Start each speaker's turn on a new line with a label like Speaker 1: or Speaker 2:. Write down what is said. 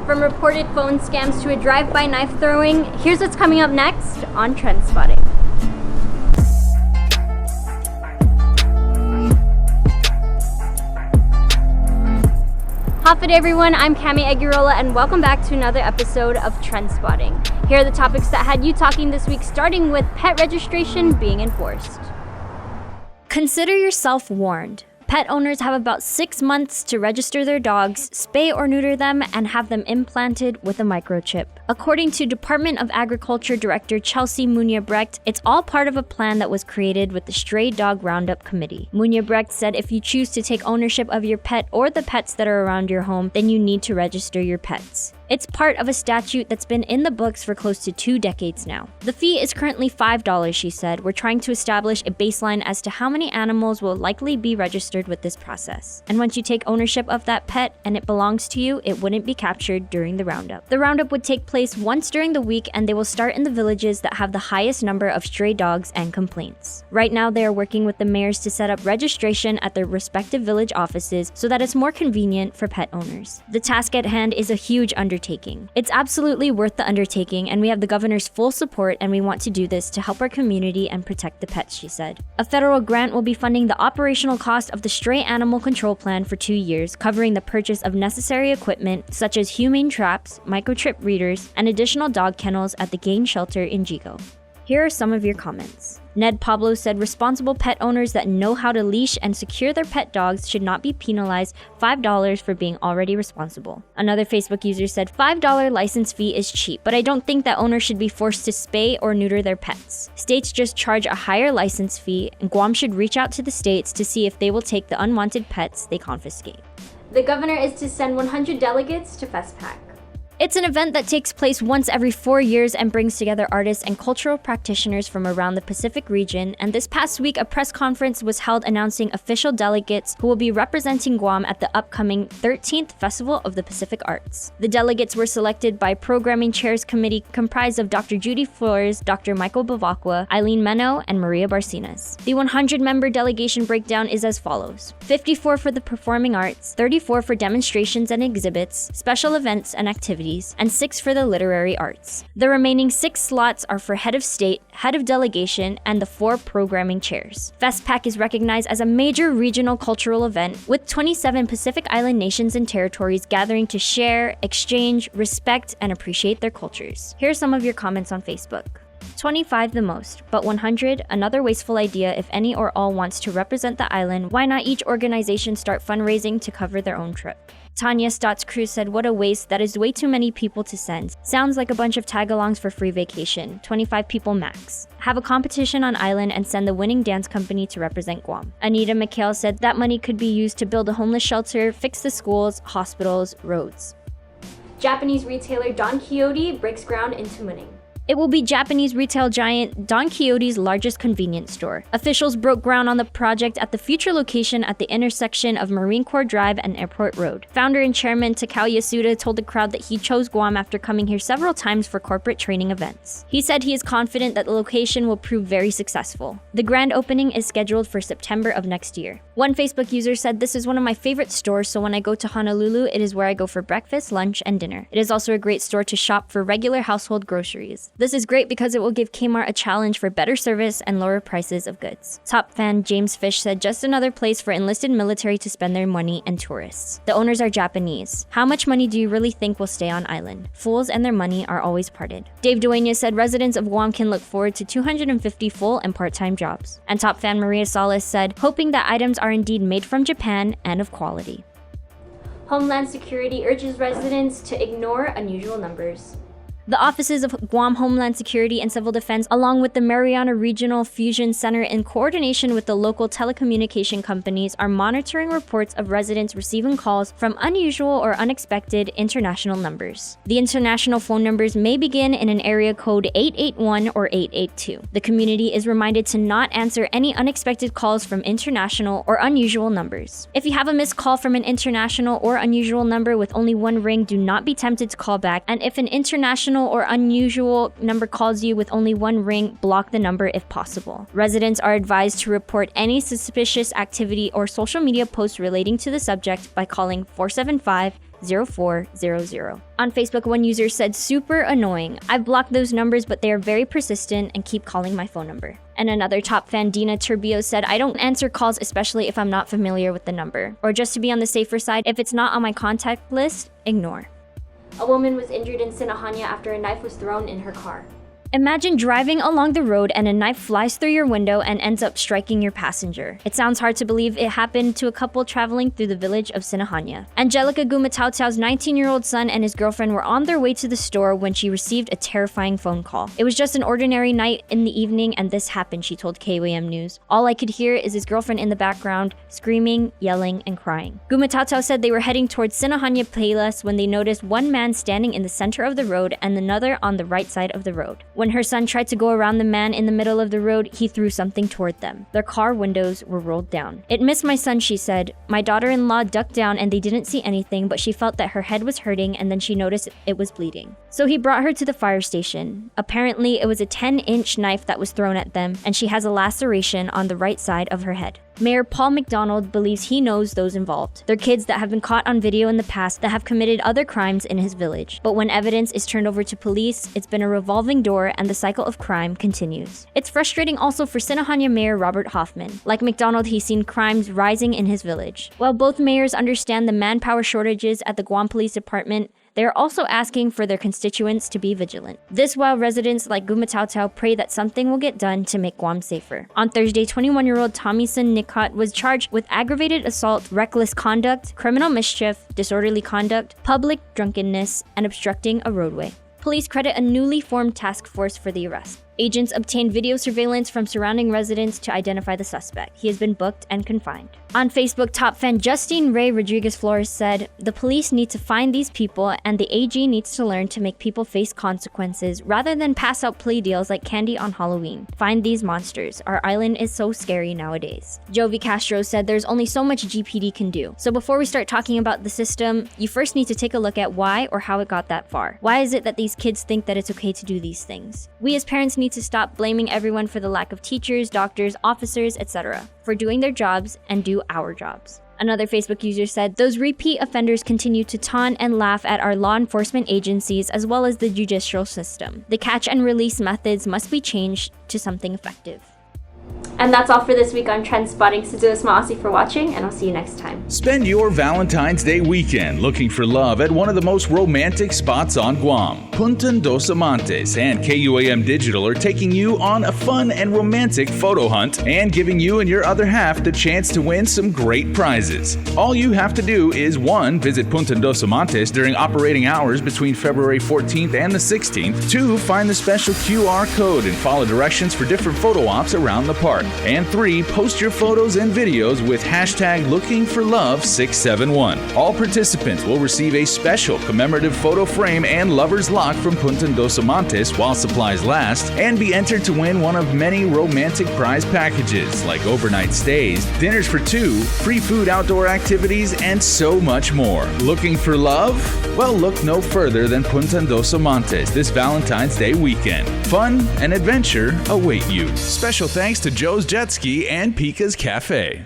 Speaker 1: From reported phone scams to a drive-by knife throwing, here's what's coming up next on TrendSpotting. How's it, everyone? I'm Cami and welcome back to another episode of TrendSpotting. Here are the topics that had you talking this week, starting with pet registration being enforced. Consider yourself warned. Pet owners have about 6 months to register their dogs, spay or neuter them, and have them implanted with a microchip. According to Department of Agriculture Director Chelsea Munya-Brecht, it's all part of a plan that was created with the Stray Dog Roundup Committee. Munya-Brecht said if you choose to take ownership of your pet or the pets that are around your home, then you need to register your pets. It's part of a statute that's been in the books for close to 2 decades now. The fee is currently $5, she said. We're trying to establish a baseline as to how many animals will likely be registered with this process. And once you take ownership of that pet and it belongs to you, it wouldn't be captured during the roundup. The roundup would take place once during the week, and they will start in the villages that have the highest number of stray dogs and complaints. Right now, they are working with the mayors to set up registration at their respective village offices so that it's more convenient for pet owners. The task at hand is a huge undertaking. It's absolutely worth the undertaking, and we have the governor's full support, and we want to do this to help our community and protect the pets, she said. A federal grant will be funding the operational cost of the Stray Animal Control Plan for 2 years, covering the purchase of necessary equipment such as humane traps, microchip readers, and additional dog kennels at the Gain Shelter in Jigo. Here are some of your comments. Ned Pablo said responsible pet owners that know how to leash and secure their pet dogs should not be penalized $5 for being already responsible. Another Facebook user said $5 license fee is cheap, but I don't think that owners should be forced to spay or neuter their pets. States just charge a higher license fee, and Guam should reach out to the states to see if they will take the unwanted pets they confiscate. The governor is to send 100 delegates to FestPac. It's an event that takes place once every 4 years and brings together artists and cultural practitioners from around the Pacific region, and this past week a press conference was held announcing official delegates who will be representing Guam at the upcoming 13th Festival of the Pacific Arts. The delegates were selected by Programming Chairs Committee comprised of Dr. Judy Flores, Dr. Michael Bavacqua, Eileen Meno, and Maria Barcinas. The 100-member delegation breakdown is as follows: 54 for the performing arts, 34 for demonstrations and exhibits, special events and activities, and 6 for the literary arts. The remaining 6 slots are for head of state, head of delegation, and the 4 programming chairs. FestPac is recognized as a major regional cultural event, with 27 Pacific Island nations and territories gathering to share, exchange, respect, and appreciate their cultures. Here are some of your comments on Facebook. 25 the most, but 100 another wasteful idea. If any or all wants to represent the island, why not each organization start fundraising to cover their own trip? Tanya Stotts Cruz said, what a waste, that is way too many people to send. Sounds like a bunch of tag-alongs for free vacation, 25 people max. Have a competition on island and send the winning dance company to represent Guam. Anita McHale said that money could be used to build a homeless shelter, fix the schools, hospitals, roads. Japanese retailer Don Quixote breaks ground in Tumuning. It will be Japanese retail giant Don Quixote's largest convenience store. Officials broke ground on the project at the future location at the intersection of Marine Corps Drive and Airport Road. Founder and chairman Takao Yasuda told the crowd that he chose Guam after coming here several times for corporate training events. He said he is confident that the location will prove very successful. The grand opening is scheduled for September of next year. One Facebook user said, this is one of my favorite stores, so when I go to Honolulu, it is where I go for breakfast, lunch, and dinner. It is also a great store to shop for regular household groceries. This is great because it will give Kmart a challenge for better service and lower prices of goods. Top fan James Fish said, just another place for enlisted military to spend their money and tourists. The owners are Japanese. How much money do you really think will stay on island? Fools and their money are always parted. Dave Dueñas said residents of Guam can look forward to 250 full and part-time jobs. And top fan Maria Salas said, hoping that items are indeed made from Japan and of quality. Homeland Security urges residents to ignore unusual numbers. The offices of Guam Homeland Security and Civil Defense, along with the Mariana Regional Fusion Center in coordination with the local telecommunication companies, are monitoring reports of residents receiving calls from unusual or unexpected international numbers. The international phone numbers may begin in an area code 881 or 882. The community is reminded to not answer any unexpected calls from international or unusual numbers. If you have a missed call from an international or unusual number with only one ring, do not be tempted to call back, and if an international or unusual number calls you with only one ring, block the number if possible. Residents are advised to report any suspicious activity or social media posts relating to the subject by calling 475 0400. On Facebook, one user said, super annoying. I've blocked those numbers, but they are very persistent and keep calling my phone number. And another top fan, Dina Turbio, said, I don't answer calls, especially if I'm not familiar with the number. Or just to be on the safer side, if it's not on my contact list, ignore. A woman was injured in Sinahanya after a knife was thrown in her car. Imagine driving along the road and a knife flies through your window and ends up striking your passenger. It sounds hard to believe it happened to a couple traveling through the village of Sinahanya. Angelica Gumatautau's 19-year-old son and his girlfriend were on their way to the store when she received a terrifying phone call. It was just an ordinary night in the evening and this happened, she told KWM News. All I could hear is his girlfriend in the background, screaming, yelling, and crying. Gumatautau said they were heading towards Sinahanya Palace when they noticed one man standing in the center of the road and another on the right side of the road. When her son tried to go around the man in the middle of the road, he threw something toward them. Their car windows were rolled down. It missed my son, she said. My daughter-in-law ducked down and they didn't see anything, but she felt that her head was hurting and then she noticed it was bleeding. So he brought her to the fire station. Apparently, it was a 10-inch knife that was thrown at them, and she has a laceration on the right side of her head. Mayor Paul McDonald believes he knows those involved. They're kids that have been caught on video in the past that have committed other crimes in his village. But when evidence is turned over to police, it's been a revolving door and the cycle of crime continues. It's frustrating also for Sinahanya Mayor Robert Hoffman. Like McDonald, he's seen crimes rising in his village. While both mayors understand the manpower shortages at the Guam Police Department, they are also asking for their constituents to be vigilant. This while residents like Gumatautau pray that something will get done to make Guam safer. On Thursday, 21-year-old Tommyson Nikot was charged with aggravated assault, reckless conduct, criminal mischief, disorderly conduct, public drunkenness, and obstructing a roadway. Police credit a newly formed task force for the arrest. Agents obtained video surveillance from surrounding residents to identify the suspect. He has been booked and confined. On Facebook, top fan Justine Ray Rodriguez Flores said, the police need to find these people and the AG needs to learn to make people face consequences rather than pass out plea deals like candy on Halloween. Find these monsters. Our island is so scary nowadays. Jovi Castro said there's only so much GPD can do. So before we start talking about the system, you first need to take a look at why or how it got that far. Why is it that these kids think that it's okay to do these things? We as parents need to stop blaming everyone for the lack of teachers, doctors, officers, etc. for doing their jobs and do our jobs. Another Facebook user said, those repeat offenders continue to taunt and laugh at our law enforcement agencies as well as the judicial system. The catch and release methods must be changed to something effective. And that's all for this week on TrendSpotting. Suzuha Smaasi for watching, and I'll see you next time.
Speaker 2: Spend your Valentine's Day weekend looking for love at one of the most romantic spots on Guam. Punta dos Amantes and KUAM Digital are taking you on a fun and romantic photo hunt and giving you and your other half the chance to win some great prizes. All you have to do is 1. Visit Punta dos Amantes during operating hours between February 14th and the 16th. 2. Find the special QR code and follow directions for different photo ops around the park. And 3. Post your photos and videos with hashtag LookingForLove671. All participants will receive a special commemorative photo frame and lover's lock from Punta dos Amantes while supplies last, and be entered to win one of many romantic prize packages like overnight stays, dinners for 2, free food outdoor activities, and so much more. Looking for love? Well, look no further than Punta dos Amantes this Valentine's Day weekend. Fun and adventure await you. Special thanks to Joe's Jet Ski and Pika's Cafe.